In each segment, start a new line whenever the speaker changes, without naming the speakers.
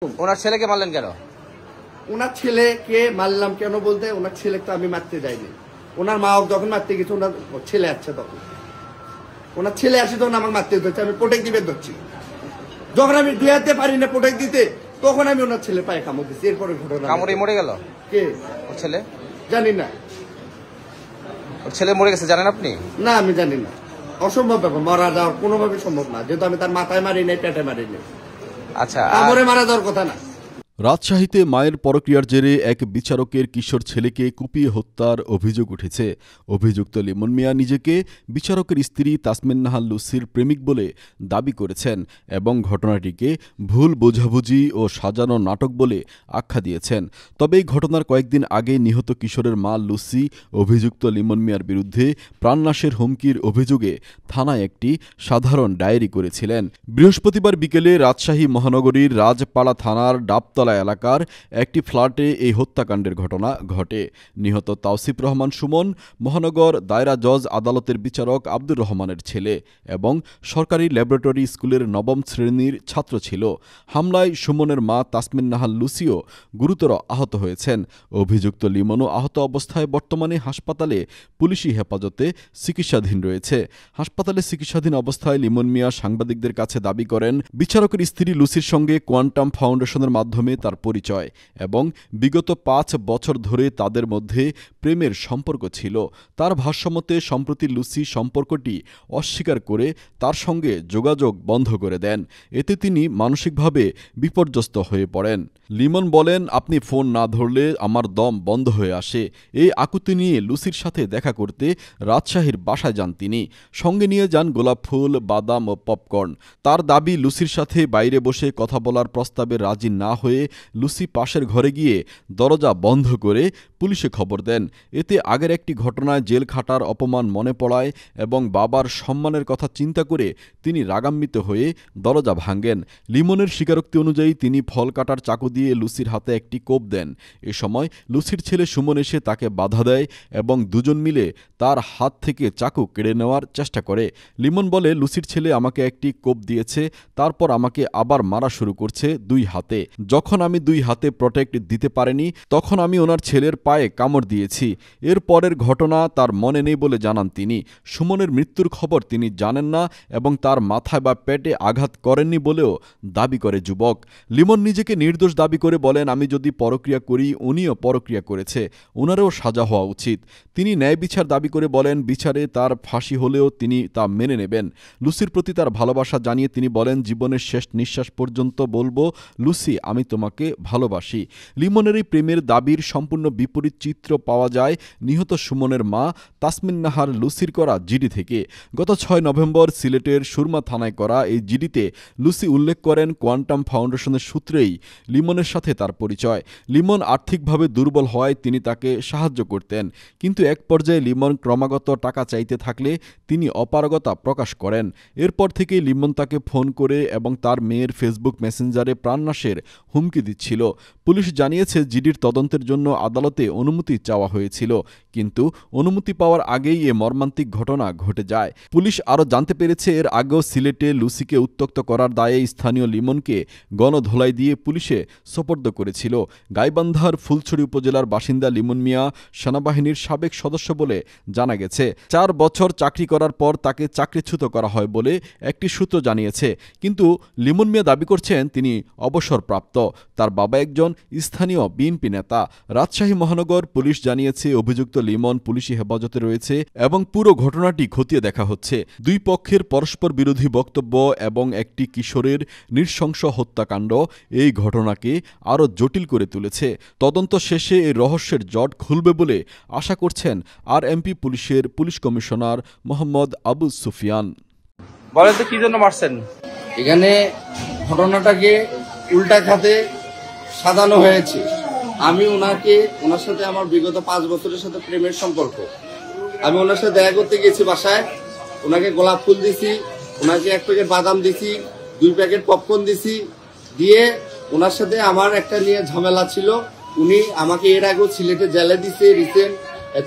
ওনার ছেলেকে মারলেন কেন?
ওনার ছেলেকে মারলাম কেন বলতে, ওনার ছেলে তো আমি মারতে যাইনি। ওনার মা যখন মারতে গেছে, ওনার ছেলে আসছে, তখন ওনার ছেলে আসে, তখন আমাকে মারতে ধরছে। আমি প্রোটেক্ট দিবে ধরছি। যখন আমি দুই হাতে পারি না প্রোটেক্ট দিতে, তখন আমি ওনার ছেলে পায়ে কামড় দিচ্ছি। এরপরে ঘটনা
কামড়ে মরে গেল।
কে?
ওর ছেলে।
জানি না।
ওর ছেলে মরে গেছে জানেন আপনি?
না, আমি জানি না। অসম্ভব ব্যাপার, মারা যাওয়া কোনোভাবে সম্ভব না, যেহেতু আমি তার মাথায় মারি নাই, পেটে মারি নাই।
আচ্ছা,
কামড়ে মারা যাওয়ার কথা না।
রাজশাহীতে মায়ের পরক্রিয়ার জেরে এক বিচারকের কিশোর ছেলেকে কুপিয়ে হত্যার অভিযোগ উঠেছে। অভিযুক্ত লিমন মিয়া নিজেকে বিচারকের স্ত্রী তাসমিন নাহার লুসির প্রেমিক বলে দাবি করেছেন এবং ঘটনাটিকে ভুল বোঝাবুঝি ও সাজানো নাটক বলে আখ্যা দিয়েছেন। তবে এই ঘটনার কয়েকদিন আগে নিহত কিশোরের মা লুসি অভিযুক্ত লিমন মিয়ার বিরুদ্ধে প্রাণনাশের হুমকির অভিযোগে থানায় একটি সাধারণ ডায়েরি করেছিলেন। বৃহস্পতিবার বিকেলে রাজশাহী মহানগরীর রাজপাড়া থানার ডাবতলা এলাকার একটি ফ্ল্যাটে এই হত্যাকাণ্ডের ঘটনা ঘটে। নিহত তাওসিফ রহমান সুমন মহানগর দায়রা জজ আদালতের বিচারক আব্দুর রহমানের ছেলে এবং সরকারি ল্যাবরেটরি স্কুলের নবম শ্রেণীর ছাত্র ছিল। হামলায় সুমনের মা তাসমিন নাহার লুসিও গুরুতর আহত হয়েছেন। অভিযুক্ত লিমনও আহত অবস্থায় বর্তমানে হাসপাতালে পুলিশি হেফাজতে চিকিৎসাধীন রয়েছে। হাসপাতালে চিকিৎসাধীন অবস্থায় লিমন মিয়া সাংবাদিকদের কাছে দাবি করেন, বিচারকের স্ত্রী লুসির সঙ্গে কোয়ান্টাম ফাউন্ডেশনের মাধ্যমে তার পরিচয় এবং বিগত ৫ বছর ধরে তাদের মধ্যে প্রেমের সম্পর্ক ছিল। তার ভাষ্যমতে সম্প্রতি লুসি সম্পর্কটি অস্বীকার করে তার সঙ্গে যোগাযোগ বন্ধ করে দেন। এতে তিনি মানসিকভাবে বিপর্যস্ত হয়ে পড়েন। লিমন বলেন, আপনি ফোন না ধরলে আমার দম বন্ধ হয়ে আসে। এই আকুতি নিয়ে লুসির সাথে দেখা করতে রাজশাহীর বাসায় যান তিনি। সঙ্গে নিয়ে যান গোলাপ ফুল, বাদাম ও পপকর্ন। তার দাবি, লুসির সাথে বাইরে বসে কথা বলার প্রস্তাবে রাজি না হয়ে লুসি পাশের ঘরে গিয়ে দরজা বন্ধ করে পুলিশে খবর দেন। এতে আগের একটি ঘটনায় জেল খাটার অপমান মনে পড়ায় এবং বাবার সম্মানের কথা চিন্তা করে তিনি রাগান্বিত হয়ে দরজা ভাঙেন। লিমনের স্বীকারোক্তি অনুযায়ী তিনি ফল কাটার চাকু দিয়ে লুসির হাতে একটি কোপ দেন। এ সময় লুসির ছেলে সুমন এসে তাকে বাধা দেয় এবং দুজন মিলে তার হাত থেকে চাকু কেড়ে নেওয়ার চেষ্টা করে। লিমন বলে, লুসির ছেলে আমাকে একটি কোপ দিয়েছে, তারপর আমাকে আবার মারা শুরু করছে দুই হাতে। যখন আমি দুই হাতে প্রোটেক্ট দিতে পারিনি, তখন আমি ওনার ছেলের পায়ে কামড় দিয়েছি। এর পরের ঘটনা তার মনে নেই বলে জানান তিনি। সুমনের মৃত্যুর খবর তিনি জানেন না এবং তার মাথায় বা পেটে আঘাত করেননি বলেও দাবি করে যুবক। লিমন নিজেকে নির্দোষ দাবি করে বলেন, আমি যদি পরক্রিয়া করি, উনিও পরক্রিয়া করেছে, ওনারও সাজা হওয়া উচিত। তিনি ন্যায় বিচার দাবি করে বলেন, বিচারে তার ফাঁসি হলেও তিনি তা মেনে নেবেন। লুসির প্রতি তার ভালোবাসা জানিয়ে তিনি বলেন, জীবনের শেষ নিঃশ্বাস পর্যন্ত বলবো, লুসি, আমি তোমাকে ভালোবাসি। লিমনের এই প্রেমের দাবির সম্পূর্ণ বিপরীত চিত্র পাওয়া যায় নিহত সুমনের মা তাসমিন নাহার লুসির করা জিডি থেকে। গত ৬ নভেম্বর সিলেটের সুরমা থানায় করা এই জিডিতে লুসি উল্লেখ করেন, কোয়ান্টাম ফাউন্ডেশনের সূত্রেই লিমনের সাথে তার পরিচয়। লিমন আর্থিকভাবে দুর্বল হওয়ায় তিনি তাকে সাহায্য করতেন, কিন্তু এক পর্যায়ে লিমন ক্রমাগত টাকা চাইতে থাকলে তিনি অপারগতা প্রকাশ করেন। এরপর থেকেই লিমন তাকে ফোন করে এবং তার মেয়ের ফেসবুক মেসেঞ্জারে প্রাণনাশের হুমকি দিচ্ছিল। পুলিশ জানিয়েছে, জিডির তদন্তের জন্য আদালতে অনুমতি চাওয়া হয়েছিল, কিন্তু অনুমতি পাওয়ার আগেই এ মর্মান্তিক ঘটনা ঘটে যায়। পুলিশ আরও জানতে পেরেছে, এর আগেও সিলেটে লুসিকে উত্ত্যক্ত করার দায়ে স্থানীয় লিমনকে গণধোলাই দিয়ে পুলিশে সোপর্দ করেছিল। গাইবান্ধার ফুলছড়ি উপজেলার বাসিন্দা লিমন মিয়া সেনাবাহিনীর সাবেক সদস্য বলে জানা গেছে। ৪ বছর চাকরি করার পর তাকে চাকরিচ্যুত করা হয় বলে একটি সূত্র জানিয়েছে, কিন্তু লিমন মিয়া দাবি করছেন তিনি অবসরপ্রাপ্ত। তার বাবা একজন স্থানীয় বিএনপি নেতা। রাজশাহী মহানগর পুলিশ জানিয়েছে, অভিযুক্ত লিমন পুলিশি হেফাজতে রয়েছে এবং পুরো ঘটনাটি খতিয়ে দেখা হচ্ছে। দুই পক্ষের পরস্পর বিরোধী বক্তব্য এবং একটি কিশোরের নৃশংস হত্যাকাণ্ড এই ঘটনাকে আরও জটিল করে তুলেছে। তদন্ত শেষে এই রহস্যের জট খুলবে বলে আশা করছেন আরএমপি পুলিশের পুলিশ কমিশনার মোহাম্মদ আবু সুফিয়ান।
বলেন তো কি জন্য মারছেন?
এখানে ঘটনাটাকে উল্টা খাতে সাজানো হয়েছে। আমি ওনার সাথে আমার বিগত ৫ বছরের সাথে প্রেমের সম্পর্ক। আমি ওনার সাথে দেখা করতে গেছি বাসায়, ওনাকে গোলাপ ফুল দিছি, ওনাকে 1 প্যাকেট বাদাম দিছি, 2 প্যাকেট পপকর্ন দিছি, দিয়ে ওনার সাথে আমার একটা নিয়ে ঝামেলা ছিল। উনি আমাকে এর আগেও সিলেটে জেলে দিছে, রিসেন্ট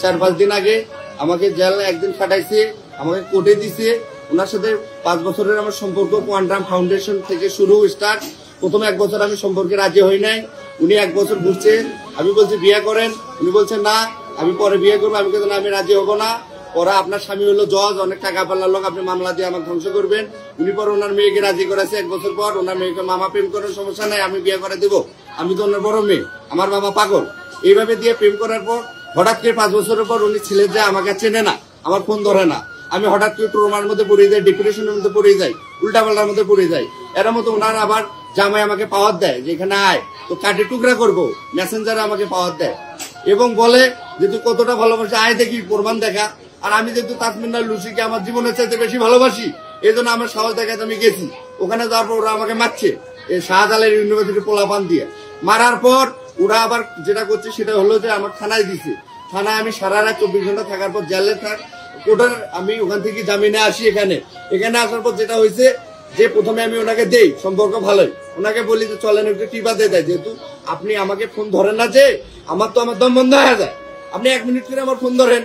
4-5 দিন আগে আমাকে জেলে একদিন কাটাইছে, আমাকে কোর্টে দিছে। ওনার সাথে 5 বছরের আমার সম্পর্ক কোয়ান্টাম ফাউন্ডেশন থেকে শুরু স্টার্ট। প্রথমে 1 বছর আমি সম্পর্কে রাজি হই নাই, উনি 1 বছর ঘুরছে, আমি বলছি বিয়ে করেন, উনি বলছেন না আমি পরে বিয়ে করবো, আমি বলছি না আমি রাজি হবো না, পরে আপনার স্বামী হলো জজ, অনেক টাকা পাল্লার লোক, আপনি মামলা দিয়ে আমাকে ধ্বংস করবেন। উনি পরে ওনার মেয়েকে রাজি করেছে, 1 বছর পর ওনার মেয়েকে মামা প্রেম করার সমস্যা নাই, আমি বিয়ে করে দেবো, আমি তো ওনার বড় মেয়ে, আমার বাবা পাগল, এইভাবে দিয়ে প্রেম করার পর হঠাৎ করে 5 বছরের পর উনি ছেলে যে আমাকে চেনে না, আমার ফোন ধরে না, আমি হঠাৎ করে ট্রমার মধ্যে পড়ে যাই, ডিপ্রেশনের মধ্যে পড়ে যাই, উল্টাপাল্টার মধ্যে পড়ে যাই। এর মতো ওনার আবার জামাই আমাকে পাওয়ার দেয় যে এখানে আয় তো কাটে টুকরা করবো, মেসেঞ্জারে আমাকে পাওয়ার দেয় এবং বলে যে তুই কতটা ভালোবাসি আয় দেখি প্রমাণ দেখা। আর আমি যেহেতু তাসমিন নাহার লুসিকে আমার জীবনের চাইতে বেশি ভালোবাসি, এই জন্য আমার সাহস দেখাতে আমি গেছি। ওখানে যাওয়ার পর ওরা আমাকে মারছে এই শাহজালাল ইউনিভার্সিটি পোলাপান দিয়ে। মারার পর ওরা আবার যেটা করছে সেটা হলো যে আমার থানায় দিছে, থানায় আমি সারা রাত 24 ঘন্টা থাকার পর জেলে কোর্টের আমি ওখান থেকে জামিনে আসি। এখানে আসার পর যেটা হয়েছে যে প্রথমে আমি ওনাকে দেই, সম্পর্ক ভালোই, ওনাকে বলি যে চলেন একটু টিপা দিয়ে দেয়, যেহেতু আপনি আমাকে ফোন ধরেন না, যে আমার তো আমার দম বন্ধ হয়ে যায়, আপনি 1 মিনিট করে আমার ফোন ধরেন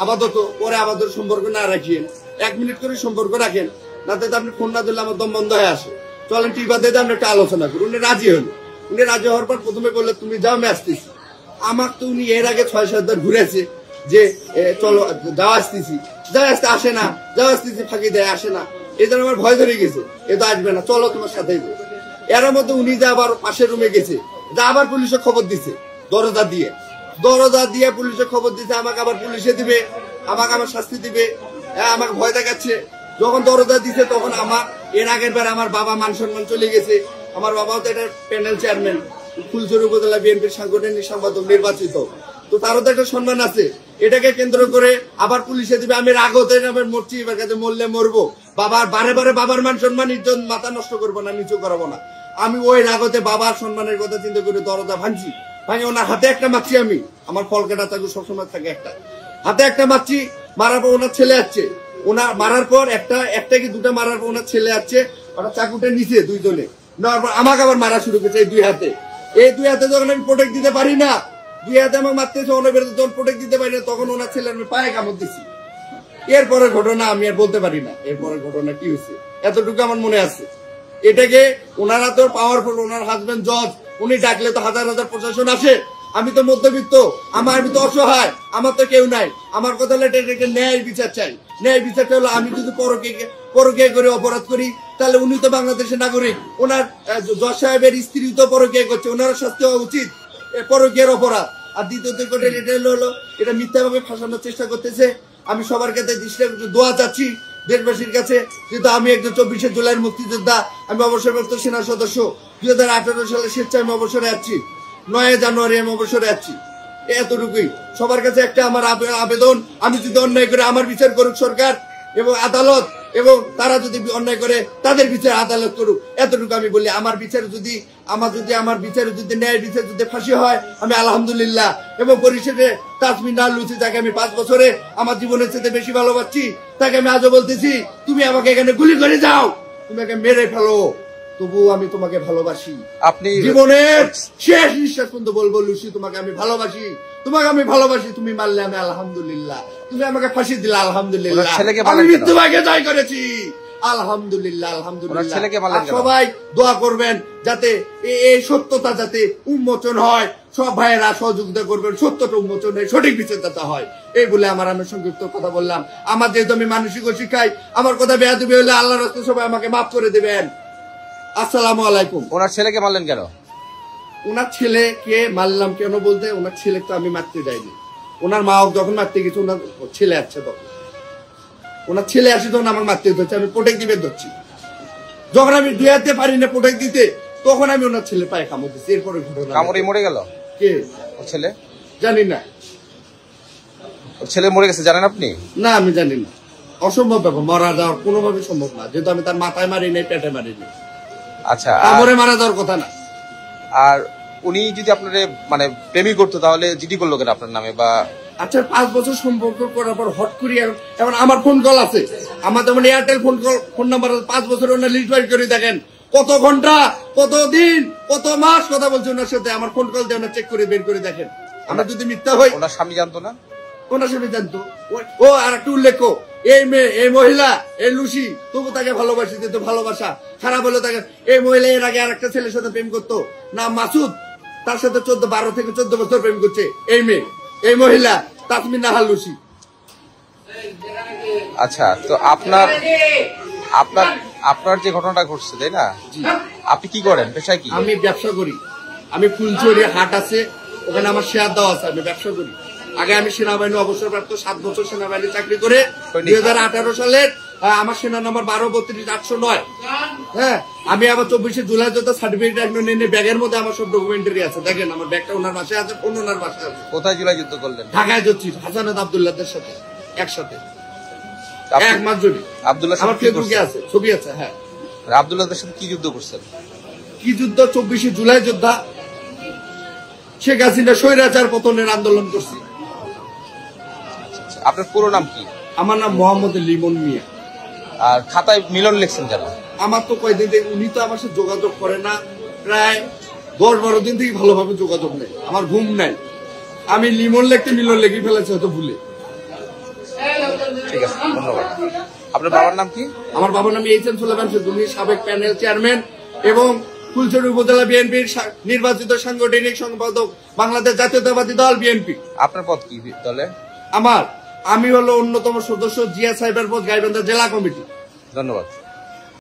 আপাতত, পরে আপাতত সম্পর্ক না রাখিয়েন, 1 মিনিট করে সম্পর্ক রাখেন, না তো আপনি ফোন না দিলে আমার দম বন্ধ হয়ে আসে, চলেন টিপা দিয়ে আমরা একটা আলোচনা করি। উনি রাজি হন, উনি রাজি হওয়ার পর প্রথমে বললে তুমি যাও আমি আসতেছি। আমার তো উনি এর আগে 6-7 বার ঘুরেছে যে চলো যাও আসতেছি, যাও আসতে আসে না, যাও আসতেছি ফাঁকি দেয় আসে না, এই জন্য আমার ভয় ধরে গেছে, এ তো আসবে না, চলো তোমার সাথে। এর মধ্যে উনি যে আবার পাশের রুমে গেছে, যা আবার পুলিশে খবর দিছে, দরজা দিয়ে পুলিশে খবর দিছে, আমাকে আবার পুলিশে দিবে, আমাকে আবার শাস্তি দিবে, আমাকে ভয় দেখাচ্ছে। যখন দরজা দিছে তখন আমার এর আগের বার আমার বাবা মান সম্মান চলে গেছে, আমার বাবাও তো এটা প্যানেল চেয়ারম্যান, ফুলছড়ি উপজেলা বিএনপির সাংগঠনিক সম্পাদক নির্বাচিত, তো তারও তো একটা সম্মান আছে। এটাকে কেন্দ্র করে আবার পুলিশে দিবে, আমি রাগতে মরছি, এবার কাছে মরলে মরবো, বাবার বারে বারে বাবার মান সম্মান ইজ্জত মাথা নষ্ট করবো না, নিচু করাবো না। আমি ওই রাগতে বাবার সম্মানের কথা চিন্তা করে দরজা ভাঙছি, ওনার হাতে একটা মারছি, আমি আমার ফলকাটা চাকু সবসময় থাকে একটা হাতে একটা মারছি, মারার পর ওনার ছেলে আসছে, ওনার মারার পর একটা কি দুটা মারার পর ওনার ছেলে আসছে, ওরা চাকুটা নিচে দুইজনে নেওয়ার পর আমাকে আবার মারা শুরু করেছে এই 2 হাতে। এই 2 হাতে যখন আমি প্রোটেক্ট দিতে পারি না, 2 হাতে আমাকে মারতেছে, ওনার বেরোতে যখন প্রোটেক্ট দিতে পারি না, তখন ওনার ছেলে আমি পায়ে কামড় দিচ্ছি। এরপরের ঘটনা আমি আর বলতে পারি না, এরপরের ঘটনা কি হয়েছে এতটুকু আমার মনে আছে। এটাকে ওনারা তো পাওয়ারফুল, ওনার হাজবেন্ড জজ, উনি ডাকলে তো হাজার হাজার প্রশাসন আসে, আমি তো মধ্যবিত্ত, আমি তো অসহায়, আমার তো কেউ নাই। আমার কথা হলো এটা ন্যায় বিচার চাই। ন্যায় বিচারটা হলো আমি যদি পরকীয়া করে অপরাধ করি, তাহলে উনি তো বাংলাদেশের নাগরিক, ওনার জজ সাহেবের স্ত্রী তো পরকীয়া করছে, ওনার শাস্তি হওয়া উচিত, পরকীয়ার অপরাধ। আর দ্বিতীয়ত এটা হলো এটা মিথ্যাভাবে ফাঁসানোর চেষ্টা করতেছে। আমি সবার কাছে দোয়া চাচ্ছি দেশবাসীর কাছে, যেহেতু আমি একজন 24শে জুলাইয়ের মুক্তিযোদ্ধা, আমি অবসরপ্রাপ্ত সেনা সদস্য, 2018 সালে স্বেচ্ছায় আমি অবসরে যাচ্ছি, 9 জানুয়ারি আমি অবসরে যাচ্ছি, এতটুকুই। সবার কাছে একটা আমার আবেদন, আমি যদি অন্যায় করে আমার বিচার করুক সরকার এবং আদালত, এবং তারা যদি অন্যায় করে তাদের বিচার আদালত করুক, এতটুকু আমি বলি। আমার বিচারে যদি ন্যায় বিচার যদি ফাঁসি হয়, আমি আলহামদুলিল্লাহ। এবং পরিশেষে তাসমিন নাহার লুসি, যাকে আমি 5 বছরে আমার জীবনের চেয়ে বেশি ভালোবাসছি, তাকে আমি আজও বলতেছি তুমি আমাকে এখানে গুলি করে যাও, তুমি আমাকে মেরে ফেলো, তবুও আমি তোমাকে ভালোবাসি।
আপনি
জীবনের শেষ নিঃশ্বাস পর্যন্ত বলবো লুসি তোমাকে আমি ভালোবাসি, তুমি মারলে আমি আলহামদুলিল্লাহ, তুমি আমাকে ফাঁসি দিলে আলহামদুলিল্লাহ, আমি মৃত্যুকে জয় করেছি আলহামদুলিল্লাহ। সবাই দোয়া করবেন যাতে এই সত্যতা যাতে উন্মোচন হয়, সব ভাইয়েরা সহযোগিতা করবেন, সত্যটা উন্মোচনে সঠিক বিচারদাতা হয়। এই বলে আমি সংক্ষিপ্ত কথা বললাম। আমার যেহেতু আমি মানসিক শিক্ষায়, আমার কথা বেয়াদবি হলে আল্লাহর রাস্তায় সবাই আমাকে মাফ করে দেবেন। আসসালামু আলাইকুম।
ওনার ছেলেকে মারলেন কেন?
ওনার ছেলেকে মারলাম কেন বলতে, ওনার ছেলে তো আমি মারতে যাইনি, ওনার মা যখন মারতে গেছে ওনার ছেলে আসছে, তখন ওনার ছেলে আসে তখন আমাকে মারতে ধরছে, আমি প্রোটেক্ট দিবে ধরছি। যখন আমি 2 হাতে পারি না প্রোটেক্ট দিতে, তখন আমি ওনার ছেলে পায়ে কামড় দিচ্ছি। এরপরে ঘটনা
কামড়ে মরে গেল
কে
ওর ছেলে?
জানি না।
ওর ছেলে মরে গেছে জানেন আপনি?
না, আমি জানি না। অসম্ভব ব্যাপার, মারা যাওয়া কোনোভাবে সম্ভব না, যেহেতু আমি তার মাথায় মারি নাই, পেটে মারি নাই।
আচ্ছা,
কামড়ে মারা যাওয়ার কথা না।
আর উনি যদি আপনার মানে প্রেমী করতো, তাহলে জিডি করলো কেন আপনার নামে? বা
আচ্ছা, 5 বছর সম্পর্ক করার পর হট করি, এখন আমার ফোন কল আছে, আমার যেমন এয়ারটেল ফোন নাম্বার 5 বছর ওনার লিস্ট বাইর করে দেখেন, কত ঘন্টা, কত দিন, কত মাস কথা বলছে ওনার সাথে, আমার ফোন কল দিয়ে ওনার চেক করে বের করে দেখেন। আমরা যদি মিথ্যা হই।
ওনার স্বামী জানতো না?
ওনার সাথে জানতো। ও আর একটু উল্লেখ, এই মেয়ে, এই মহিলা, এই লুসি, তবু তাকে ভালোবাসি, কিন্তু ভালোবাসা খারাপ হলো তাকে। এই মহিলা এর আগে আর একটা ছেলের সাথে প্রেম করতো, নাম মাসুদ, তার সাথে 12 থেকে 14 বছর প্রেম করছে। এই মেয়ে, এই মহিলা তাসমিন নাহার লুসি।
আচ্ছা, তো আপনার আপনার আপনার যে ঘটনাটা ঘটছে, তাই না? আপনি কি করেন, পেশায় কি?
আমি ব্যবসা করি। আমি ফুলচুরি হাট আছে, ওখানে আমার শেয়ার দেওয়া আছে, আমি ব্যবসা করি। আগে আমি সেনাবাহিনী অবসরপ্রাপ্ত, 7 বছর সেনাবাহিনী চাকরি করে 2018 সালের আমার সেনা নম্বর 12-32-809। হ্যাঁ, আমি আবার 24শে জুলাই যোদ্ধা সার্টিফিকেট একদম নিয়ে ব্যাগের মধ্যে আমার সব ডকুমেন্টারি আছে। দেখেন আমার ব্যাগটা ওনার বাসায় আছে, ওনার বাসায় আছে।
কোথায় জুলাই যুদ্ধ করলেন?
ঢাকায় যাচ্ছি হাসানাত আব্দুল্লাহদের সাথে একসাথে, এক মাস জুড়ে।
আব্দুল্লাহ
আমার ফেসবুকে আছে, ছবি আছে। হ্যাঁ,
আব্দুল্লাহদের সাথে কি যুদ্ধ করছেন?
কি যুদ্ধ? 24শে জুলাই যোদ্ধা, শেখ হাসিনা স্বৈরাচার পতনের আন্দোলন করছি।
আপনার পুরো নাম কি?
আমার নাম মোহাম্মদ লিমন মিয়া।
আর খাতায় মিলন লিখছেন কেন?
আমার তো কয়েকদিন থেকে উনি তো আমার সাথে যোগাযোগ করে না, প্রায় 10-12 দিন থেকে ভালোভাবে যোগাযোগ নেই, আমার ঘুম নাই। আমি লিমন লিখতে মিলন লিখে ফেলেছি হয়তো ভুলে।
ঠিক আছে, ধন্যবাদ। আপনার বাবার নাম কি?
আমার বাবার নাম এইচ.এম. সুলেমান উনি সাবেক প্যানেল চেয়ারম্যান এবং ফুলছড়ি উপজেলা বিএনপির নির্বাচিত সাংগঠনিক সম্পাদক, বাংলাদেশ জাতীয়তাবাদী দল বিএনপি।
আপনার পদ কি দলে?
আমি হলো অন্যতম সদস্য জিয়া সাইবার পোস্ট গাইবান্ধা জেলা কমিটি।
ধন্যবাদ।